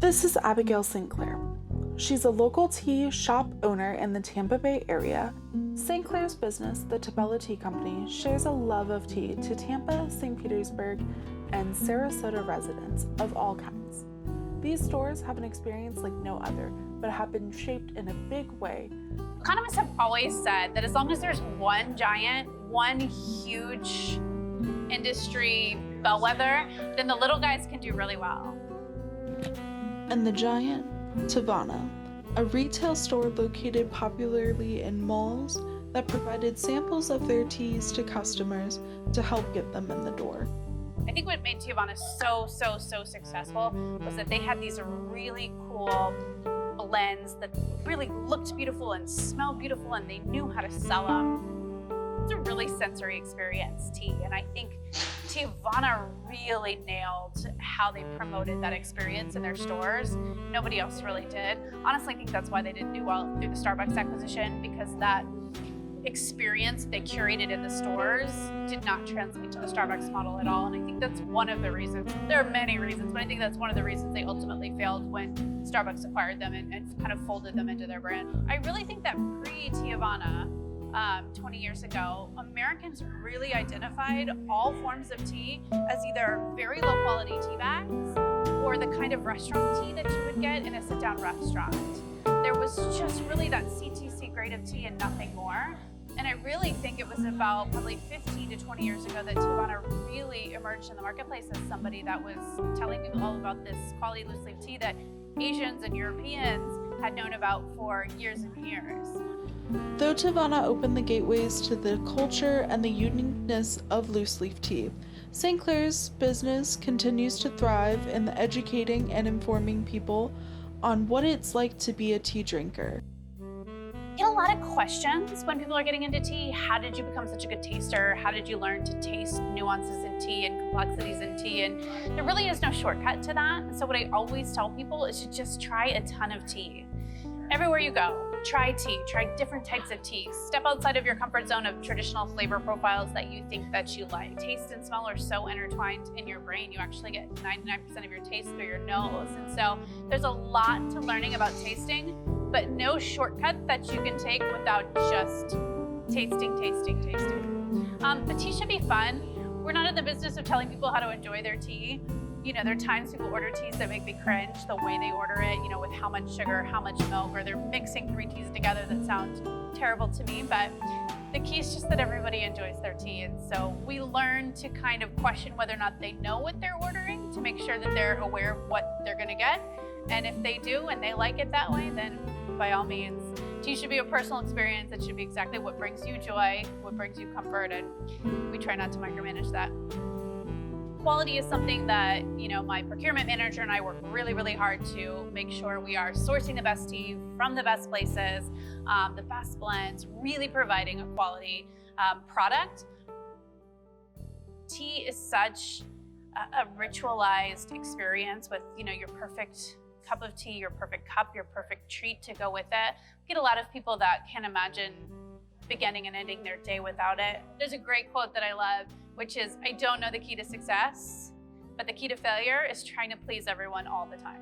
This is Abigail St. Clair. She's a local tea shop owner in the Tampa Bay area. St. Clair's business, the Tabella Tea Company, shares a love of tea to Tampa, St. Petersburg, and Sarasota residents of all kinds. These stores have an experience like no other, but have been shaped in a big way. Economists have always said that as long as there's one giant, one huge industry bellwether, then the little guys can do really well. And the giant, Teavana, a retail store located popularly in malls that provided samples of their teas to customers to help get them in the door. I think what made Teavana so successful was that they had these really cool blends that really looked beautiful and smelled beautiful, and they knew how to sell them. It's a really sensory experience, tea, and I think Teavana really nailed how they promoted that experience in their stores. Nobody else really did. Honestly, I think that's why they didn't do well through the Starbucks acquisition, because that experience they curated in the stores did not translate to the Starbucks model at all. And I think that's one of the reasons. There are many reasons, but I think that's one of the reasons they ultimately failed when Starbucks acquired them and kind of folded them into their brand. I really think that pre-Teavana, 20 years ago, Americans really identified all forms of tea as either very low quality tea bags or the kind of restaurant tea that you would get in a sit-down restaurant. There was just really that CTC grade of tea and nothing more. And I really think it was about probably 15 to 20 years ago that Teavana really emerged in the marketplace as somebody that was telling people all about this quality loose leaf tea that Asians and Europeans had known about for years and years. Though Teavana opened the gateways to the culture and the uniqueness of loose leaf tea, St. Clair's business continues to thrive in the educating and informing people on what it's like to be a tea drinker. I get a lot of questions when people are getting into tea. How did you become such a good taster? How did you learn to taste nuances in tea and complexities in tea? And there really is no shortcut to that. So what I always tell people is to just try a ton of tea. Everywhere you go, try tea, try different types of tea. Step outside of your comfort zone of traditional flavor profiles that you think that you like. Taste and smell are so intertwined in your brain. You actually get 99% of your taste through your nose. And so there's a lot to learning about tasting, but no shortcut that you can take without just tasting. The tea should be fun. We're not in the business of telling people how to enjoy their tea. You know, there are times people order teas that make me cringe, the way they order it, you know, with how much sugar, how much milk, or they're mixing 3 teas together that sound terrible to me. But the key is just that everybody enjoys their tea. And so we learn to kind of question whether or not they know what they're ordering to make sure that they're aware of what they're gonna get. And if they do and they like it that way, then by all means, tea should be a personal experience. It should be exactly what brings you joy, what brings you comfort, and we try not to micromanage that. Quality is something that, you know, my procurement manager and I work really hard to make sure we are sourcing the best tea from the best places, the best blends, really providing a quality product. Tea is such a ritualized experience with, you know, your perfect cup of tea, your perfect cup, your perfect treat to go with it. We get a lot of people that can't imagine beginning and ending their day without it. There's a great quote that I love, which is, I don't know the key to success, but the key to failure is trying to please everyone all the time.